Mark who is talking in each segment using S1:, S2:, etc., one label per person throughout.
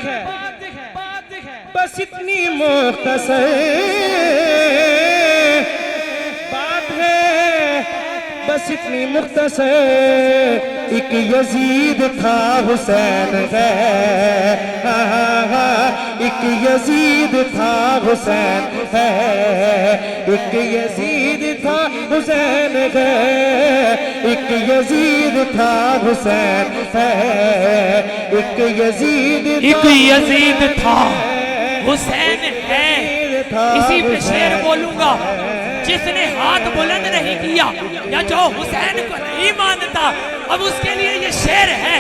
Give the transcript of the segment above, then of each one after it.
S1: है बस इतनी मुख्तसर बात है, बस इतनी मुख्तसर। एक यजीद था हुसैन है, एक यजीद था हुसैन है, एक यजीद था हुसैन है, एक यजीद था हुसैन है, एक यजीद था
S2: हुसैन है। इसी पे शेर बोलूंगा, जिसने हाथ बुलंद नहीं किया या जो हुसैन को नहीं मानता, अब उसके लिए ये शेर है।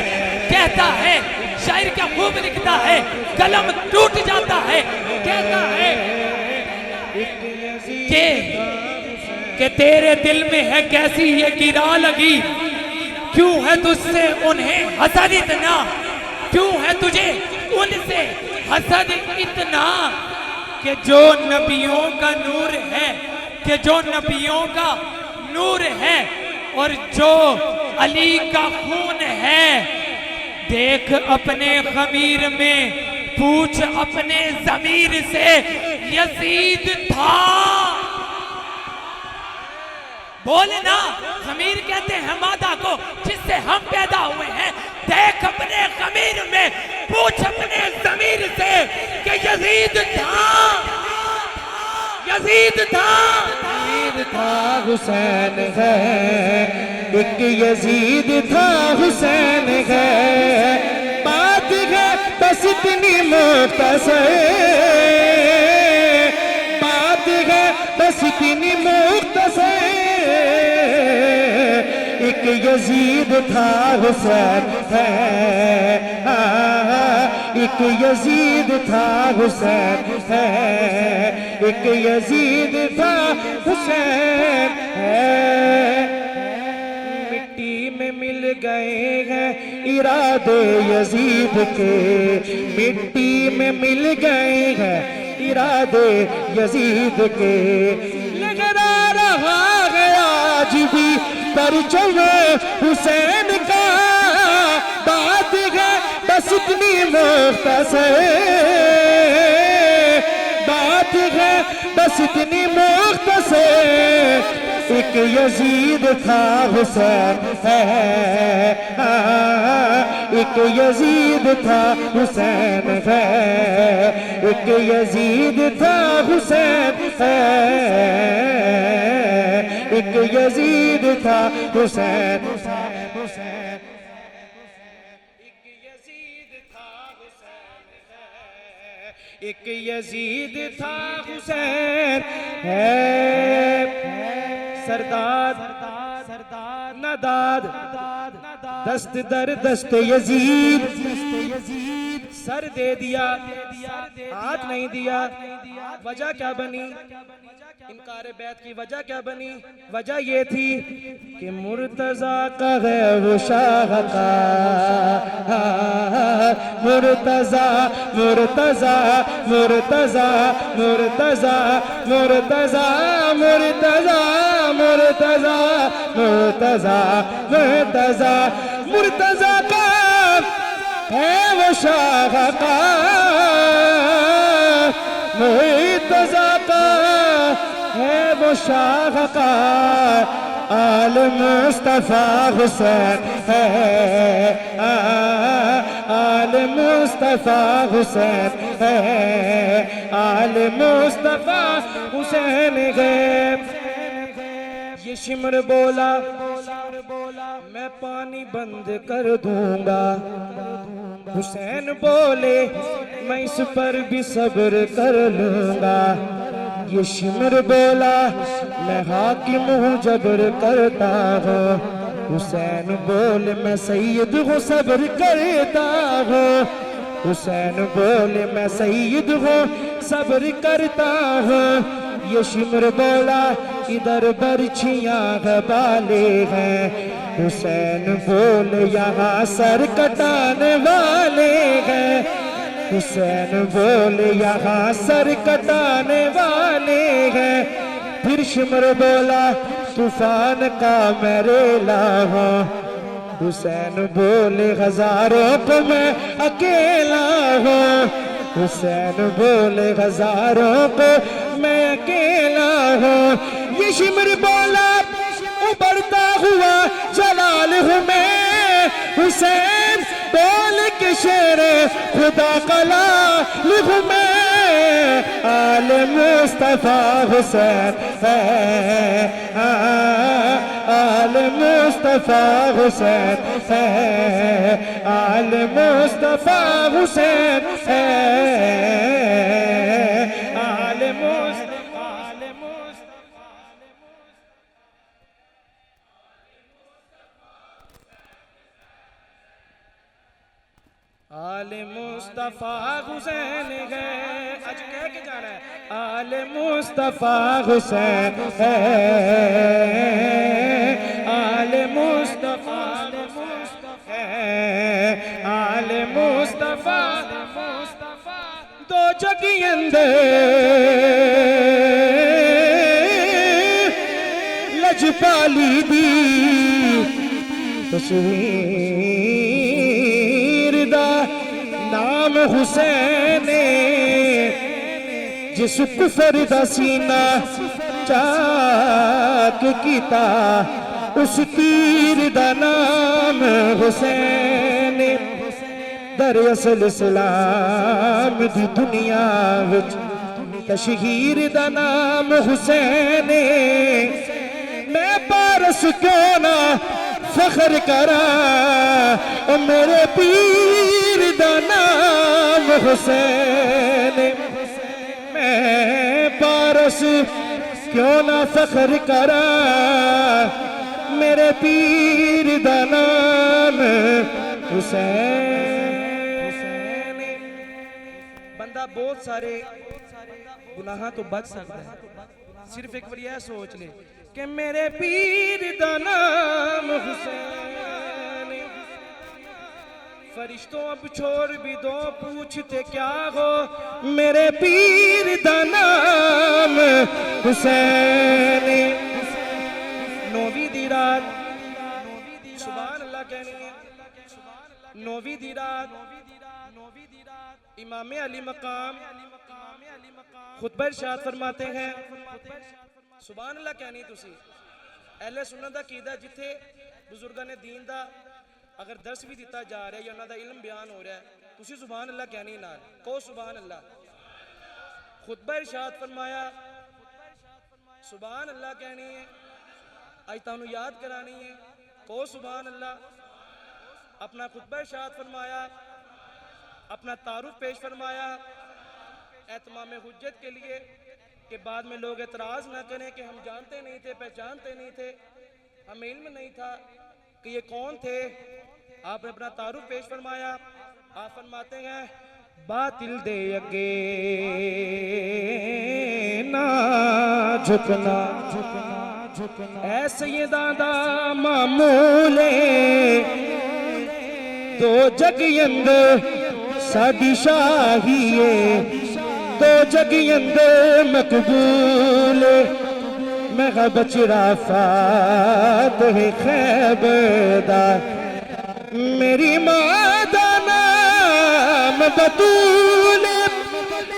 S2: कहता है शायर क्या खूब लिखता है, कलम टूट जाता है। कहता है कि तेरे दिल में है कैसी ये गिरा लगी, क्यों है तुझसे उन्हें हसद इतना, क्यों है तुझे उनसे हसद इतना, कि जो नबियों का नूर है, कि जो नबियों का नूर है और जो अली का खून है। देख अपने खमीर में, पूछ अपने ज़मीर से, यजीद था। बोले ना, खमीर कहते हैं मादा को जिससे हम पैदा हुए हैं। देख अपने खमीर में, पूछ अपने ज़मीर से कि यजीद था, यजीद था,
S1: यजीद था हुसैन है, एक यजीद था हुसैन है। बात है बस इतनी मुख्तसर, बात है बस इतनी मुख्तसर। एक यजीद था हुसैन है, एक यजीद था हुसैन है, एक यजीद था हुसैन है। मिट्टी में मिल गए हैं इरादे यजीद के, मिट्टी में मिल गए हैं इरादे यजीद के। लहरा रहा है आज भी परचम हुसैन का, बात है बस इतनी मुख्तसर, बात है बस इतनी मुख्तसर। एक यजीद था हुसैन है, एक यजीद था हुसैन है, एक यजीद था हुसैन है, एक यजीद था हुसैन, एक यजीद था हुसैन है। सरदार नदाद दस्त दर दस्त यजीद, सर दे दिया हाथ नहीं दिया। वजह क्या बनी इनकार बैत की, वजह क्या बनी? वजह ये थी कि मुर्तजा का है वो शाह का, मुर्तजा मुर्तजा मुर्तजा मुर्तजा मुर्तजा मुर्तजा मुर्तजा मुर्तजा मुर्तजा मुर्तजा का है वो शाह का, मुर्तजा का है वो शाह का। आल मुस्तफा हुसैन है, आल मुस्तफा हुसैन है, आल मुस्तफा हुसैन है। ये शिमर बोला मैं पानी बंद कर दूंगा, हुसैन बोले मैं इस पर भी सब्र कर लूंगा। ये शिमर बोला मैं हाकिम हूँ जबर करता हूँ, हुसैन बोले मैं सैयद हूँ सब्र करता हूँ, हुसैन बोले मैं सैयद हूँ सब्र करता हूँ। ये शिमर बोला इधर बर्छियाँ बाले हैं, हुसैन बोले यहाँ सर कटाने वाले हैं, हुसैन बोले यहाँ सर कटाने वाले हैं। फिर शिमर बोला तूफान का मैं रेला हूँ, हुसैन बोले हजारों को मैं अकेला हूँ, हुसैन बोले हजारों को मैं अकेला हूँ। ये शिमर बोला उबरता हुआ जलाल हूँ मैं, हुसैन बोल के शेर खुदा कला लिखूं मैं। आल मुस्तफा हुसैन है, आल मुस्तफा हुसैन है, आल मुस्तफा हुसैन है, आल मुस्तफा, आल मुस्तफा। आले मुस्तफा हुसैन है, आज कह के जाना है। आले मुस्तफा हुसैन है, आले मुस्तफा है, आले मुस्तफा। दो जगी अंदर लजपाली दी तस्वीर दा नाम हुसैन, जिस कुफर दा सीना चाक कीता, उस तीर दा नाम हुसैन। दर असल इस्लाम दी दुनिया विच तशहीर दा नाम हुसैन। मैं पारस क्यों ना फख्र करा, ओ मेरे पीर दा नाम हुसैन। मैं पारस क्यों ना फख्र करा, मेरे पीर दा नाम हुसैन। बंदा बहुत सारे गुनाहां तो बच सकता है, सिर्फ एक बार यह सोच ले कि मेरे पीर दा नाम हुसैन। फरिश्तों अब छोड़ भी दो पूछते क्या हो, मेरे पीर दा नाम हुसैन। नौवीं दी रात सुभान अल्लाह कहनी है, नौवीं दी रात इमाम अली मकाम खुतबा इरशाद फरमाते हैं। सुभान अल्लाह कहनी तुसी अहले सुन्नत दा कीदा, जिथे बुजुर्गां ने दीन दा अगर दर्स भी दिता जा रहा है या उन्हां दा इल्म बयान हो रहा है, तुसी सुभान अल्लाह कहनी नाल कहो सुभान अल्लाह। खुतबा इरशाद फरमाया सुभान अल्लाह कहनी है, आज तुहानू याद करानी है, कहो सुभान अल्लाह। अपना खुतबा इरशाद फरमाया, अपना तारुफ पेश फरमाया एतमाम हुज्जत के लिए, कि बाद में लोग एतराज़ ना करें कि हम जानते नहीं थे, पहचानते नहीं थे, हमें इल्म नहीं था कि ये कौन थे। आपने अपना तारुफ पेश फरमाया। आप फरमाते हैं बातिल दे अगे ना झुकना, ऐ सैयदा दा मामूले, दो जग अंदर साडी शाहीए, दो जग अंदर मकबूल। मैं बचरा फातह खैबरदार, मेरी मां दा नाम बतूल।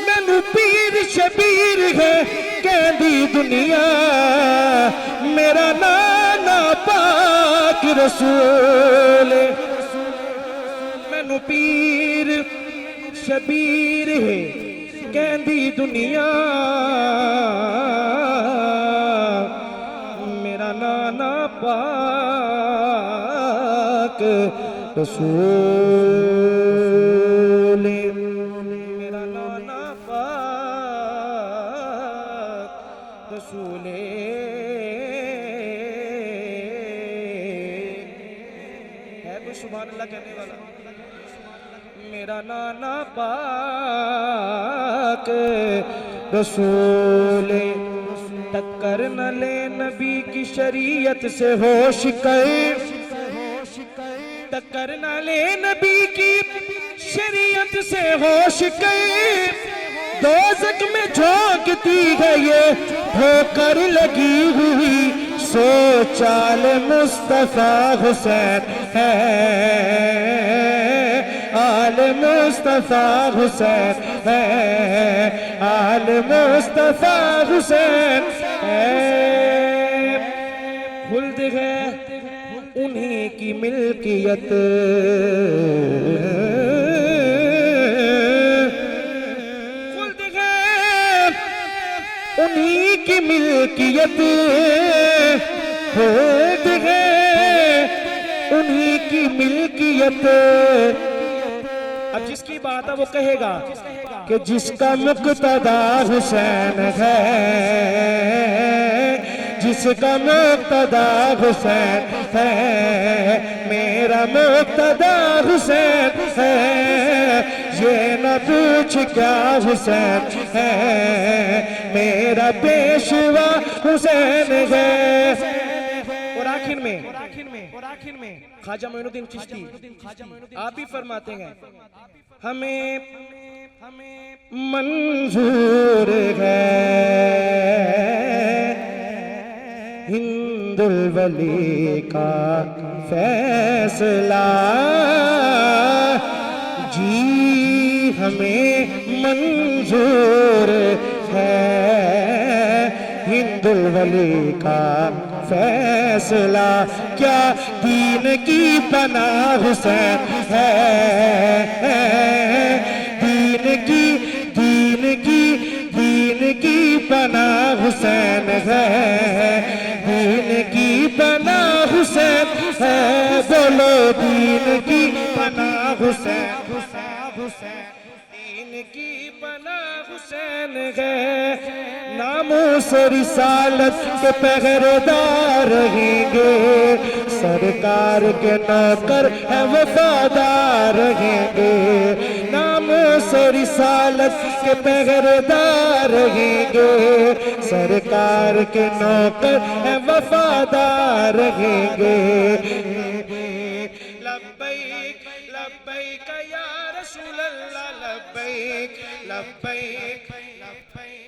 S1: मैनू पीर शबीर है कहदी दुनिया, मेरा नाना पाक रसूल। मैनू पीर शबीर है कहदी दुनिया, मेरा नाना पाक रसूल। मेरा नाना पाक रसूल। है कोई सुभान अल्लाह कहने वाला? मेरा नाना पाक रसूल। टक्कर न ले नबी की शरीयत से होश कर, टक्कर न ले नबी की शरीयत से होश कर। दोज़ख में झोंकती है ये ठोकर लगी हुई, सो चाल मुस्तफा हुसैन है, आल मुस्तफा हुसैन है, आल मुस्तफा हुसैन है। खुल्द है उन्हीं की मिल्कियत, खुल्द है उन्हीं की मिल्कियत, खुल्द है उन्हीं की मिल्कियत। अब जिसकी बात है वो कहेगा कि जिसका मुक्तदा हुसैन है, जिसका मुक्तदा हुसैन है, मेरा मुक्तदा हुसैन है, ये न पूछ क्या हुसैन है, मेरा पेशवा हुसैन है। और आखिर में ख्वाजा मोइनुद्दीन चिश्ती आप भी फरमाते हैं, हमें मंजूर है हिंदुल वली का फैसला, जी हमें मंजूर है हिंदुल वली का फैसला। क्या दीन की पनाह हुसैन है, दीन की पनाह हुसैन है, दीन की पनाह हुसैन है, बोलो दीन की पनाह हुसैन, दीन की पनाह हुसैन है। नामोस रिसालत के पहरेदार रहेंगे, सरकार के नौकर है वफादार रहेंगे, नामोस रिसालत के पहरेदार रहेंगे, सरकार के नौकर है वफादार रहेंगे। लब्बैक लब्बैक या रसूल अल्लाह, लब्बैक लब्बैक लब्बैक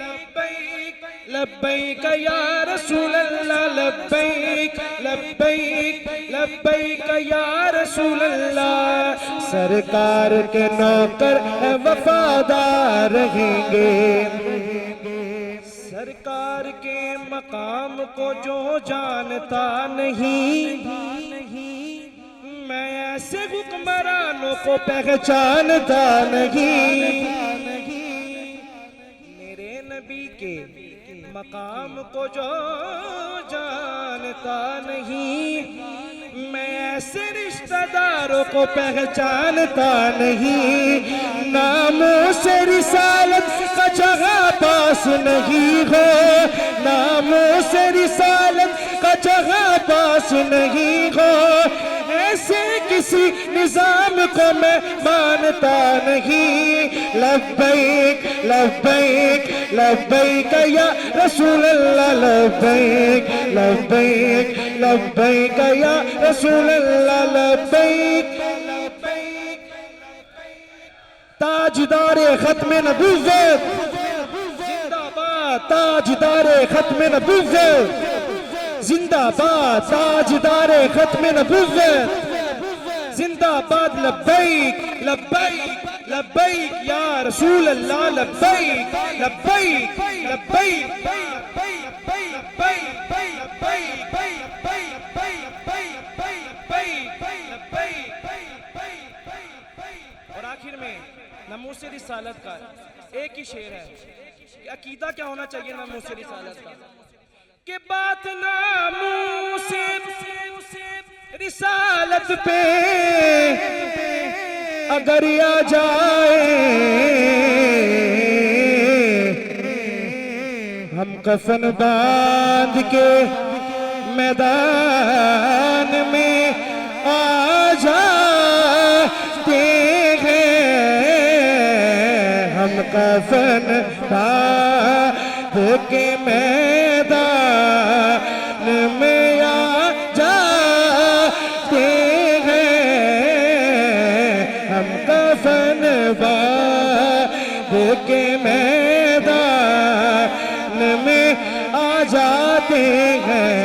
S1: लब्बैक लब्बैक या रसूल अल्लाह, लब्बैक लब्बैक लब्बैक या रसूल अल्लाह। सरकार के नौकर वफादार रहेंगे, सरकार के मकाम को जो जानता नहीं, मैं ऐसे हुक्मरानों को पहचानता नहीं। मेरे नबी के मकाम को जो जानता नहीं, मैं ऐसे रिश्तेदारों को पहचानता नहीं। नामों से रिसालत का जगह पास नहीं हो, नामों से रिसालत का जगह पास नहीं हो, ऐसे किसी निजाम को मैं मानता नहीं। लब्बैक लब्बैक लब्बैक या रसूल अल्लाह, लब्बैक लब्बैक लब्बैक या रसूल अल्लाह, लब्बैक लब्बैक। ताजदारे खत्म नबुव्वत जिंदाबाद, ताजदारे खत्म नबुव्वत जिंदाबाद, ताजदारे खत्म नबुव्वत जिंदाबाद। लब्बैक लब्बैक लब्बैक या रसूल अल्लाह, लब्बैक लब्बैक लब्बैक और आखिर में नमूसे रिसालत का एक ही शेर है कि अकीदा क्या होना चाहिए नमूसे रिसालत का, कि बात नामूसे रिसालत पे अगर आ जाए, हम कफन बांध के मैदान में आ जाते हैं, हम कफन बांध के मैदान में आ जाते हैं, हम कफन बांध के मैदान में आ जाते हैं।